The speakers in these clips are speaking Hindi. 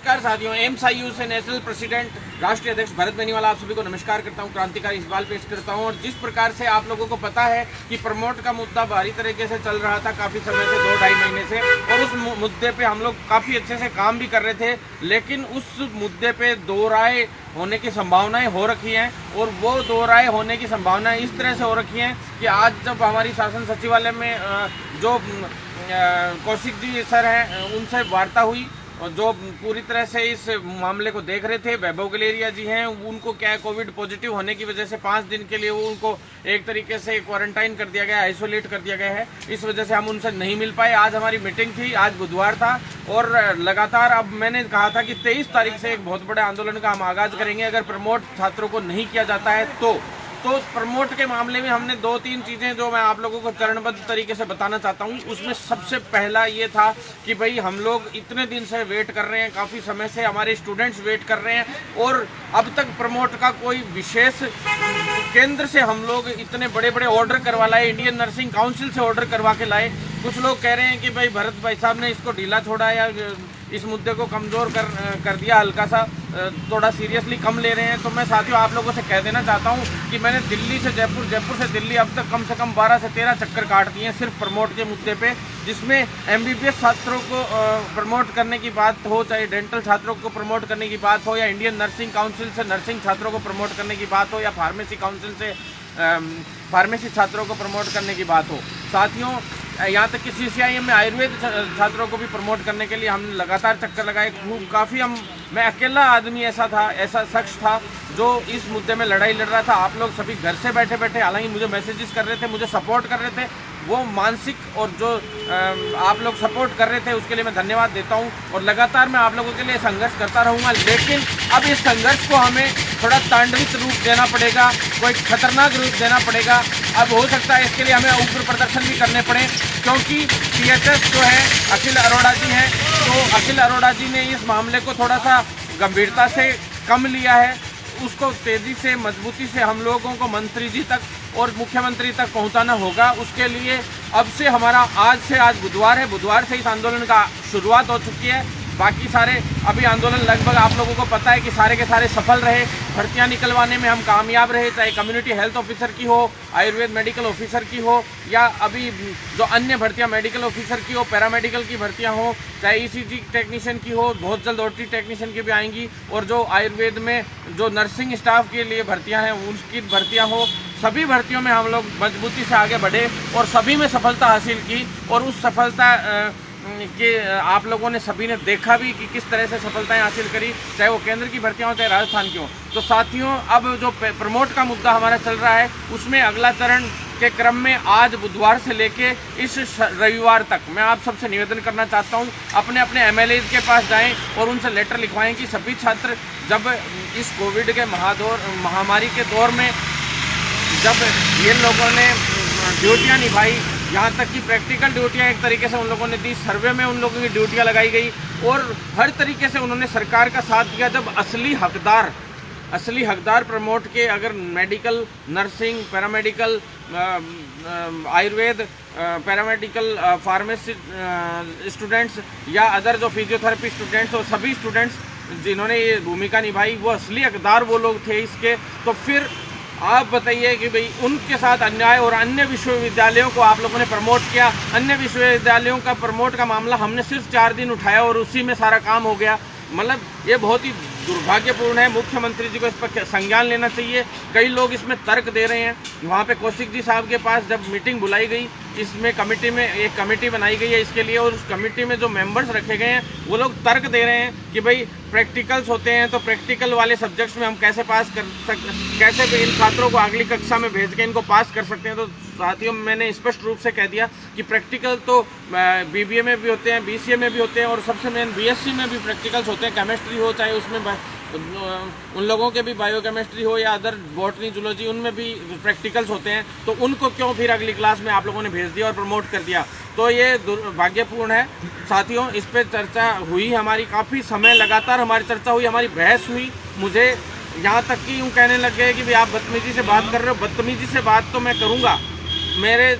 नमस्कार साथियों, एमएसआईयू से नेशनल प्रेसिडेंट राष्ट्रीय अध्यक्ष भरत बेनीवाला आप सभी को नमस्कार करता हूं, क्रांतिकारी सवाल पेश करता हूं। और जिस प्रकार से आप लोगों को पता है कि प्रमोट का मुद्दा भारी तरीके से चल रहा था काफ़ी समय से, 2-2.5 महीने से, और उस मुद्दे पे हम लोग काफ़ी अच्छे से काम भी कर रहे थे, लेकिन उस मुद्दे पे दो राय होने की संभावनाएं हो रखी हैं। और वो दो राय होने की संभावनाएं इस तरह से हो रखी हैं कि आज जब हमारी शासन सचिवालय में जो कौशिक जी सर हैं उनसे वार्ता हुई, और जो पूरी तरह से इस मामले को देख रहे थे, वैभव गलेरिया जी हैं, उनको क्या है कोविड पॉजिटिव होने की वजह से 5 दिन के लिए वो उनको एक तरीके से क्वारंटाइन कर दिया गया, आइसोलेट कर दिया गया है। इस वजह से हम उनसे नहीं मिल पाए। आज हमारी मीटिंग थी, आज बुधवार था, और लगातार अब मैंने कहा था कि 23 तारीख से एक बहुत बड़े आंदोलन का हम आगाज करेंगे। अगर प्रमोट छात्रों को नहीं किया जाता है तो प्रमोट के मामले में हमने 2-3 चीज़ें जो मैं आप लोगों को चरणबद्ध तरीके से बताना चाहता हूँ। उसमें सबसे पहला ये था कि भाई हम लोग इतने दिन से वेट कर रहे हैं, काफ़ी समय से हमारे स्टूडेंट्स वेट कर रहे हैं, और अब तक प्रमोट का कोई विशेष केंद्र से हम लोग इतने बड़े बड़े ऑर्डर करवा लाए, इंडियन नर्सिंग काउंसिल से ऑर्डर करवा के लाए। कुछ लोग कह रहे हैं कि भाई भरत भाई साहब ने इसको ढीला छोड़ा या इस मुद्दे को कमज़ोर कर दिया, हल्का सा थोड़ा सीरियसली कम ले रहे हैं। तो मैं साथियों आप लोगों से कह देना चाहता हूं कि मैंने दिल्ली से जयपुर, जयपुर से दिल्ली अब तक कम से कम 12 से 13 चक्कर काट दिए हैं सिर्फ प्रमोट के मुद्दे पे, जिसमें एमबीबीएस छात्रों को प्रमोट करने की बात हो, चाहे डेंटल छात्रों को प्रमोट करने की बात हो, या इंडियन नर्सिंग काउंसिल से नर्सिंग छात्रों को प्रमोट करने की बात हो, या फार्मेसी काउंसिल से फार्मेसी छात्रों को प्रमोट करने की बात हो। साथियों यहाँ तक कि CCIM में आयुर्वेद छात्रों को भी प्रमोट करने के लिए हमने लगातार चक्कर लगाए। काफ़ी मैं अकेला आदमी ऐसा शख्स था जो इस मुद्दे में लड़ाई लड़ रहा था। आप लोग सभी घर से बैठे बैठे हालांकि मुझे मैसेजेस कर रहे थे, मुझे सपोर्ट कर रहे थे, वो मानसिक और जो आप लोग सपोर्ट कर रहे थे उसके लिए मैं धन्यवाद देता हूँ। और लगातार मैं आप लोगों के लिए संघर्ष करता रहूँगा, लेकिन अब इस संघर्ष को हमें थोड़ा तांडवित रूप देना पड़ेगा, कोई खतरनाक रूप देना पड़ेगा। अब हो सकता है इसके लिए हमें उग्र प्रदर्शन भी करने पड़े, क्योंकि PHS जो है अखिल अरोड़ा जी हैं, तो अखिल अरोड़ा जी ने इस मामले को थोड़ा सा गंभीरता से कम लिया है। उसको तेज़ी से, मजबूती से हम लोगों को मंत्री जी तक और मुख्यमंत्री तक पहुंचाना होगा। उसके लिए अब से हमारा आज बुधवार है, बुधवार से इस आंदोलन का शुरुआत हो चुकी है। बाकी सारे अभी आंदोलन लगभग आप लोगों को पता है कि सारे के सारे सफल रहे, भर्तियां निकलवाने में हम कामयाब रहे, चाहे कम्युनिटी हेल्थ ऑफिसर की हो, आयुर्वेद मेडिकल ऑफिसर की हो, या अभी जो अन्य भर्तियां मेडिकल ऑफिसर की हो, पैरामेडिकल की भर्तियां हो, चाहे ECG टेक्नीशियन की हो, बहुत जल्द OT टेक्नीशियन की भी आएंगी, और जो आयुर्वेद में जो नर्सिंग स्टाफ के लिए भर्तियाँ हैं उसकी भर्तियाँ हो। सभी भर्तियों में हम लोग मजबूती से आगे बढ़े और सभी में सफलता हासिल की, और उस सफलता कि आप लोगों ने सभी ने देखा भी कि किस तरह से सफलताएं हासिल करी, चाहे वो केंद्र की भर्तियां हो चाहे राजस्थान की हो। तो साथियों अब जो प्रमोट का मुद्दा हमारा चल रहा है उसमें अगला चरण के क्रम में आज बुधवार से लेके इस रविवार तक मैं आप सबसे निवेदन करना चाहता हूं, अपने अपने MLAs के पास जाएं और उनसे लेटर लिखवाएं कि सभी छात्र जब इस कोविड के महामारी के दौर में जब ये लोगों ने ड्यूटियाँ निभाई, यहाँ तक कि प्रैक्टिकल ड्यूटियाँ एक तरीके से उन लोगों ने दी, सर्वे में उन लोगों की ड्यूटियाँ लगाई गई, और हर तरीके से उन्होंने सरकार का साथ दिया। जब असली हकदार प्रमोट के अगर medical, nursing, paramedical, Ayurveda, paramedical, pharmacy students या अदर जो फिजियोथेरेपी स्टूडेंट्स और सभी स्टूडेंट्स जिन्होंने ये भूमिका निभाई, वो असली हकदार वो लोग थे इसके, तो फिर आप बताइए कि भाई उनके साथ अन्याय। और अन्य विश्वविद्यालयों को आप लोगों ने प्रमोट किया, अन्य विश्वविद्यालयों का प्रमोट का मामला हमने सिर्फ 4 दिन उठाया और उसी में सारा काम हो गया। मतलब ये बहुत ही दुर्भाग्यपूर्ण है। मुख्यमंत्री जी को इस पर संज्ञान लेना चाहिए। कई लोग इसमें तर्क दे रहे हैं। वहाँ पे कौशिक जी साहब के पास जब मीटिंग बुलाई गई, इसमें कमेटी में एक कमेटी बनाई गई है इसके लिए, और उस कमेटी में जो मेंबर्स रखे गए हैं वो लोग तर्क दे रहे हैं कि भाई प्रैक्टिकल्स होते हैं तो प्रैक्टिकल वाले सब्जेक्ट्स में हम कैसे कैसे भी इन छात्रों को अगली कक्षा में भेज के इनको पास कर सकते हैं। तो साथियों मैंने स्पष्ट रूप से कह दिया कि प्रैक्टिकल तो BBA में भी होते हैं, BCA में भी होते हैं, और सबसे मेन BSc में भी प्रैक्टिकल्स होते हैं। केमिस्ट्री हो चाहे उसमें उन लोगों के भी बायोकेमिस्ट्री हो या अदर बॉटनी, जूलॉजी, उनमें भी प्रैक्टिकल्स होते हैं। तो उनको क्यों फिर अगली क्लास में आप लोगों ने भेज दिया और प्रमोट कर दिया? तो ये दुर्भाग्यपूर्ण है साथियों। इस पर चर्चा हुई हमारी, काफ़ी समय लगातार हमारी चर्चा हुई, हमारी बहस हुई। मुझे यहाँ तक कि यूँ कहने लग गए कि भाई आप बदतमीजी से बात कर रहे हो। बदतमीजी से बात तो मैं करूँगा, मेरे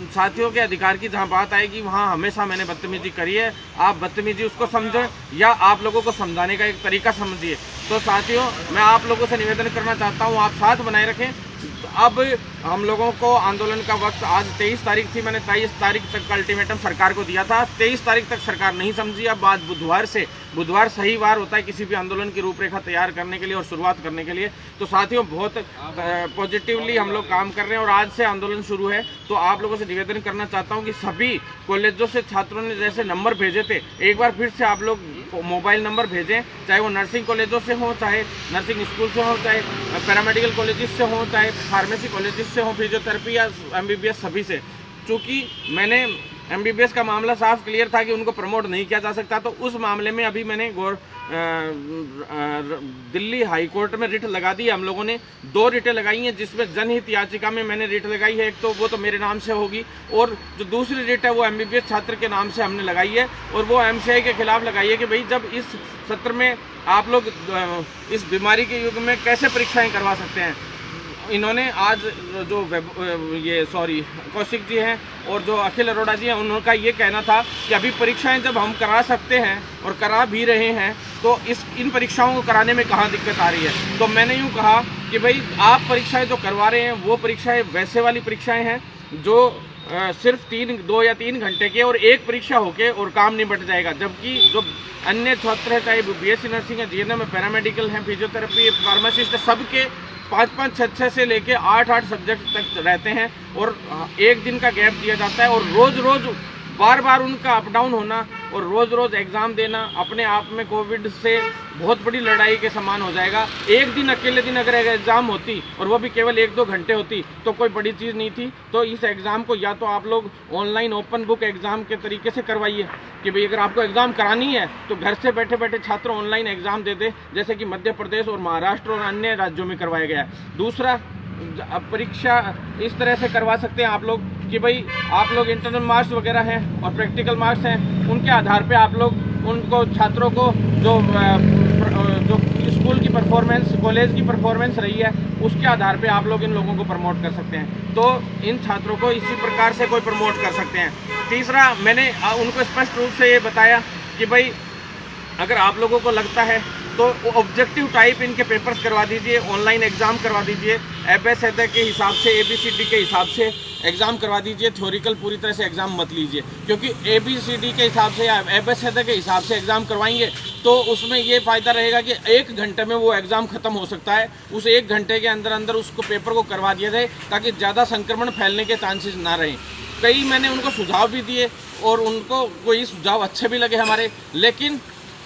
साथियों के अधिकार की जहाँ बात आएगी वहाँ हमेशा मैंने बदतमीजी करी है। आप बदतमीजी उसको समझें या आप लोगों को समझाने का एक तरीका समझिए। तो साथियों, मैं आप लोगों से निवेदन करना चाहता हूँ, आप साथ बनाए रखें। अब हम लोगों को आंदोलन का वक्त आज 23 तारीख थी, मैंने 23 तारीख तक का अल्टीमेटम सरकार को दिया था। 23 तारीख तक सरकार नहीं समझी। अब आज बुधवार सही वार होता है किसी भी आंदोलन की रूपरेखा तैयार करने के लिए और शुरुआत करने के लिए। तो साथियों, बहुत पॉजिटिवली हम लोग काम कर रहे हैं और आज से आंदोलन शुरू है। तो आप लोगों से निवेदन करना चाहता हूं कि सभी कॉलेजों से छात्रों ने जैसे नंबर भेजे थे, एक बार फिर से आप लोग मोबाइल नंबर भेजें, चाहे वो नर्सिंग कॉलेजों से हो, चाहे नर्सिंग स्कूल से हो, चाहे पैरामेडिकल कॉलेजेस से हो, चाहे फार्मेसी कॉलेजेस से हो, फिजियोथेरेपी या MBBS, सभी से। चूँकि मैंने MBBS का मामला साफ क्लियर था कि उनको प्रमोट नहीं किया जा सकता, तो उस मामले में अभी मैंने दिल्ली हाई कोर्ट में रिट लगा दी है। हम लोगों ने 2 रिटें लगाई हैं, जिसमें जनहित याचिका में मैंने रिट लगाई है। एक तो वो तो मेरे नाम से होगी, और जो दूसरी रिट है वो MBBS छात्र के नाम से हमने लगाई है, और वो MCI के खिलाफ लगाई है कि भाई जब इस सत्र में आप लोग इस बीमारी के युग में कैसे परीक्षाएँ करवा सकते हैं। इन्होंने आज जो कौशिक जी हैं और जो अखिल अरोड़ा जी हैं, उनका ये कहना था कि अभी परीक्षाएं जब हम करा सकते हैं और करा भी रहे हैं, तो इन परीक्षाओं को कराने में कहाँ दिक्कत आ रही है। तो मैंने यूँ कहा कि भाई आप परीक्षाएं जो करवा रहे हैं वो परीक्षाएं वैसे वाली परीक्षाएं हैं जो सिर्फ 2 या 3 घंटे के, और एक परीक्षा होके और काम निपट जाएगा। जबकि जो अन्य छात्र हैं, चाहे BSc नर्सिंग है, GNM है, पैरामेडिकल है, फिजियोथेरेपी, फार्मासिस्ट, सबके 5-5, 6-6 से लेके 8-8 सब्जेक्ट तक रहते हैं, और एक दिन का गैप दिया जाता है, और रोज़ बार उनका अप डाउन होना और रोज़ एग्ज़ाम देना अपने आप में कोविड से बहुत बड़ी लड़ाई के समान हो जाएगा। एक दिन, अकेले दिन अगर एग्ज़ाम होती और वो भी केवल 1-2 घंटे होती तो कोई बड़ी चीज़ नहीं थी। तो इस एग्ज़ाम को या तो आप लोग ऑनलाइन ओपन बुक एग्ज़ाम के तरीके से करवाइए कि भाई अगर आपको एग्ज़ाम करानी है तो घर से बैठे बैठे छात्र ऑनलाइन एग्ज़ाम दे दे, जैसे कि मध्य प्रदेश और महाराष्ट्र और अन्य राज्यों में करवाया गया है। दूसरा, परीक्षा इस तरह से करवा सकते हैं आप लोग कि भाई आप लोग इंटरनल मार्क्स वगैरह हैं और प्रैक्टिकल मार्क्स हैं, उनके आधार पे आप लोग उनको छात्रों को जो स्कूल की परफॉर्मेंस, कॉलेज की परफॉर्मेंस रही है, उसके आधार पे आप लोग इन लोगों को प्रमोट कर सकते हैं। तो इन छात्रों को इसी प्रकार से कोई प्रमोट कर सकते हैं। तीसरा, मैंने उनको स्पष्ट रूप से ये बताया कि भाई अगर आप लोगों को लगता है तो ऑब्जेक्टिव टाइप इनके पेपर्स करवा दीजिए, ऑनलाइन एग्ज़ाम करवा दीजिए, ABCD के हिसाब से, ABCD के हिसाब से एग्ज़ाम करवा दीजिए। थ्योरिकल पूरी तरह से एग्ज़ाम मत लीजिए, क्योंकि ABCD के हिसाब से या ABCD के हिसाब से एग्ज़ाम करवाएंगे तो उसमें ये फ़ायदा रहेगा कि 1 घंटे में वो एग्ज़ाम ख़त्म हो सकता है। उस 1 घंटे के अंदर उसको पेपर को करवा दिया जाए ताकि ज़्यादा संक्रमण फैलने के चांसेस ना रहें। कई मैंने उनको सुझाव भी दिए और उनको कोई सुझाव अच्छे भी लगे हमारे, लेकिन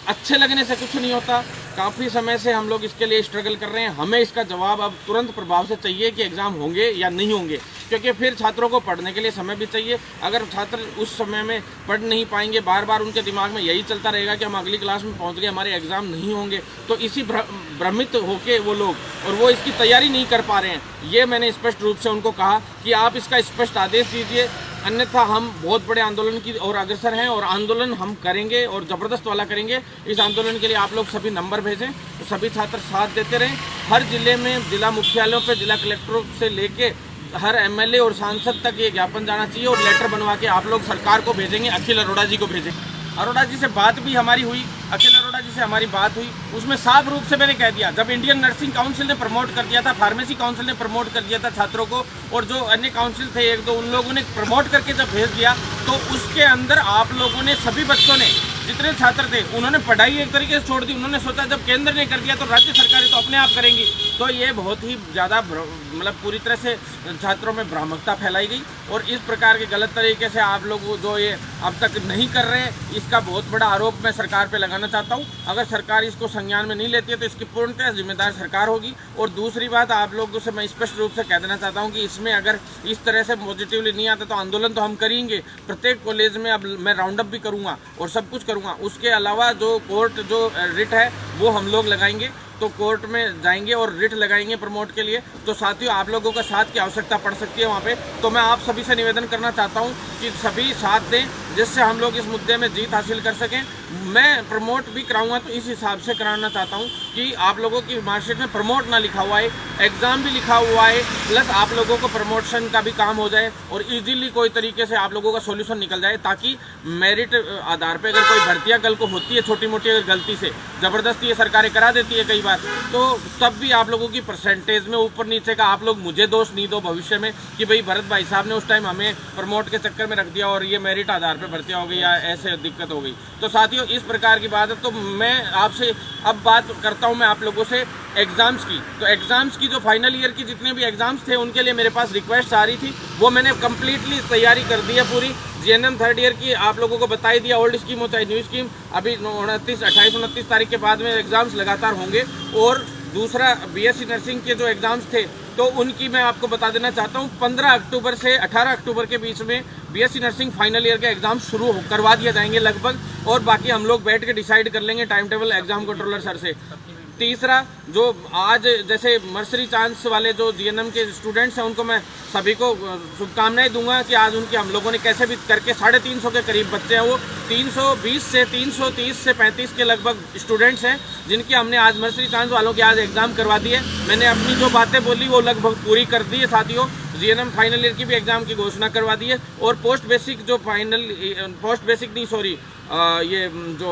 अच्छे लगने से कुछ नहीं होता। काफ़ी समय से हम लोग इसके लिए स्ट्रगल कर रहे हैं। हमें इसका जवाब अब तुरंत प्रभाव से चाहिए कि एग्ज़ाम होंगे या नहीं होंगे, क्योंकि फिर छात्रों को पढ़ने के लिए समय भी चाहिए। अगर छात्र उस समय में पढ़ नहीं पाएंगे, बार बार उनके दिमाग में यही चलता रहेगा कि हम अगली क्लास में पहुंच गए, हमारे एग्ज़ाम नहीं होंगे, तो इसी भ्रमित होके वो लोग और वो इसकी तैयारी नहीं कर पा रहे हैं। ये मैंने स्पष्ट रूप से उनको कहा कि आप इसका स्पष्ट आदेश दीजिए, अन्यथा हम बहुत बड़े आंदोलन की ओर अग्रसर हैं और आंदोलन हम करेंगे और ज़बरदस्त वाला करेंगे। इस आंदोलन के लिए आप लोग सभी नंबर भेजें तो सभी छात्र साथ देते रहें। हर जिले में, जिला मुख्यालयों पर, जिला कलेक्टरों से लेके हर MLA और सांसद तक ये ज्ञापन जाना चाहिए और लेटर बनवा के आप लोग सरकार को भेजेंगे, अखिल अरोड़ा जी को भेजें। अरोड़ा जी से बात भी हमारी हुई, अखिल अरोड़ा जी से हमारी बात हुई, उसमें साफ रूप से मैंने कह दिया, जब इंडियन नर्सिंग काउंसिल ने प्रमोट कर दिया था, फार्मेसी काउंसिल ने प्रमोट कर दिया था छात्रों को, और जो अन्य काउंसिल थे 1-2 उन लोगों ने प्रमोट करके जब भेज दिया, तो उसके अंदर आप लोगों ने, सभी बच्चों ने, जितने छात्र थे, उन्होंने पढ़ाई एक तरीके से छोड़ दी। उन्होंने सोचा जब केंद्र ने कर दिया तो राज्य सरकारें तो अपने आप करेंगी। तो ये बहुत ही ज़्यादा मतलब पूरी तरह से छात्रों में भ्रामकता फैलाई गई, और इस प्रकार के गलत तरीके से आप लोग जो ये अब तक नहीं कर रहे हैं, इसका बहुत बड़ा आरोप मैं सरकार पे लगाना चाहता हूँ। अगर सरकार इसको संज्ञान में नहीं लेती है तो इसकी पूर्णतः जिम्मेदार सरकार होगी। और दूसरी बात, आप लोगों से मैं स्पष्ट रूप से कह देना चाहता हूँ कि इसमें अगर इस तरह से पॉजिटिवली नहीं आता तो आंदोलन तो हम करेंगे। प्रत्येक कॉलेज में अब मैं राउंड अप भी करूँगा और सब कुछ करूँगा। उसके अलावा जो कोर्ट, जो रिट है वो हम लोग लगाएंगे, तो कोर्ट में जाएंगे और रिट लगाएंगे प्रमोट के लिए। तो साथियों, आप लोगों का साथ की आवश्यकता पड़ सकती है वहाँ पे। तो मैं आप सभी से निवेदन करना चाहता हूँ कि सभी साथ दें, जिससे हम लोग इस मुद्दे में जीत हासिल कर सकें। मैं प्रमोट भी कराऊंगा तो इस हिसाब से कराना चाहता हूं कि आप लोगों की मार्कशीट में प्रमोट ना लिखा हुआ है, एग्ज़ाम भी लिखा हुआ है, प्लस आप लोगों को प्रमोशन का भी काम हो जाए और इजीली कोई तरीके से आप लोगों का सॉल्यूशन निकल जाए, ताकि मेरिट आधार पे अगर कोई भर्तियां कल को होती है छोटी मोटी अगर गलती से, ज़बरदस्ती ये सरकारें करा देती है कई बार, तो तब भी आप लोगों की परसेंटेज में ऊपर नीचे का आप लोग मुझे दोष नहीं दो भविष्य में कि भाई भरत भाई साहब ने उस टाइम हमें प्रमोट के चक्कर में रख दिया और ये मेरिट आधार पर भर्तियां हो गई या ऐसे दिक्कत हो गई। तो साथियों इस प्रकार की बात है। तो मैं आपसे अब बात करता हूं मैं आप लोगों से एग्ज़ाम्स की। तो एग्ज़ाम्स की जो फाइनल ईयर की जितने भी एग्ज़ाम्स थे उनके लिए मेरे पास रिक्वेस्ट आ रही थी, वो मैंने कंप्लीटली तैयारी कर दी है पूरी। जीएनएम थर्ड ईयर की आप लोगों को बता ही दिया, ओल्ड स्कीम हो चाहे न्यू स्कीम, अभी 28-29 तारीख के बाद में एग्ज़ाम्स लगातार होंगे। और दूसरा बीएससी नर्सिंग के जो एग्ज़ाम्स थे तो उनकी मैं आपको बता देना चाहता हूँ 15 अक्टूबर से 18 अक्टूबर के बीच में बीएससी नर्सिंग फाइनल ईयर के एग्ज़ाम शुरू करवा दिए जाएंगे लगभग, और बाकी हम लोग बैठ के डिसाइड कर लेंगे time table exam controller sir से। तीसरा, जो आज जैसे मर्सरी चांस वाले जो जीएनएम के स्टूडेंट्स हैं उनको मैं सभी को शुभकामनाएं दूंगा कि आज उनकी हम लोगों ने कैसे भी करके 350 के करीब बच्चे हैं, वो 320 से 330 से 35 के लगभग स्टूडेंट्स हैं जिनकी हमने आज मर्सरी चांस वालों के आज एग्ज़ाम करवा दिए। मैंने अपनी जो बातें बोली वो लगभग पूरी कर दी है साथियों। जीएनएम फाइनल ईयर की भी एग्ज़ाम की घोषणा करवा दी है, और पोस्ट बेसिक ये जो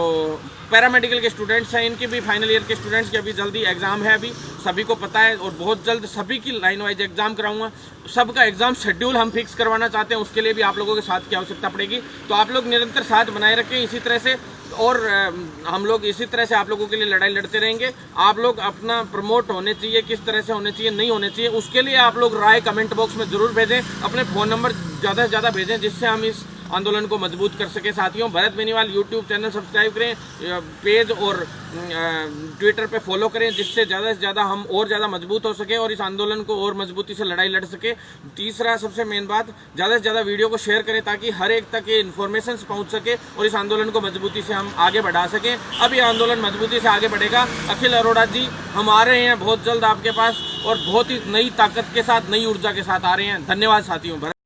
पैरामेडिकल के स्टूडेंट्स हैं इनकी भी फाइनल ईयर के स्टूडेंट्स की अभी जल्दी एग्ज़ाम है, अभी सभी को पता है, और बहुत जल्द सभी की लाइन वाइज एग्ज़ाम कराऊंगा। सबका एग्ज़ाम शेड्यूल हम फिक्स करवाना चाहते हैं, उसके लिए भी आप लोगों के साथ की आवश्यकता पड़ेगी। तो आप लोग निरंतर साथ बनाए रखें इसी तरह से, और हम लोग इसी तरह से आप लोगों के लिए लड़ाई लड़ते रहेंगे। आप लोग अपना प्रमोट होने चाहिए, किस तरह से होने चाहिए, नहीं होने चाहिए, उसके लिए आप लोग राय कमेंट बॉक्स में ज़रूर भेजें। अपने फ़ोन नंबर ज़्यादा से ज़्यादा भेजें जिससे हम इस आंदोलन को मजबूत कर सके। साथियों, Bharat Beniwal YouTube channel subscribe करें, पेज और ट्विटर पे फॉलो करें, जिससे ज़्यादा से ज़्यादा हम और ज़्यादा मजबूत हो सके और इस आंदोलन को और मजबूती से लड़ाई लड़ सके। तीसरा, सबसे मेन बात, ज़्यादा से ज़्यादा वीडियो को शेयर करें ताकि हर एक तक ये इन्फॉर्मेशन पहुँच सके और इस आंदोलन को मजबूती से हम आगे बढ़ा सकें। अब ये आंदोलन मजबूती से आगे बढ़ेगा। अखिल अरोड़ा जी हम आ रहे हैं बहुत जल्द आपके पास, और बहुत ही नई ताकत के साथ, नई ऊर्जा के साथ आ रहे हैं। धन्यवाद साथियों।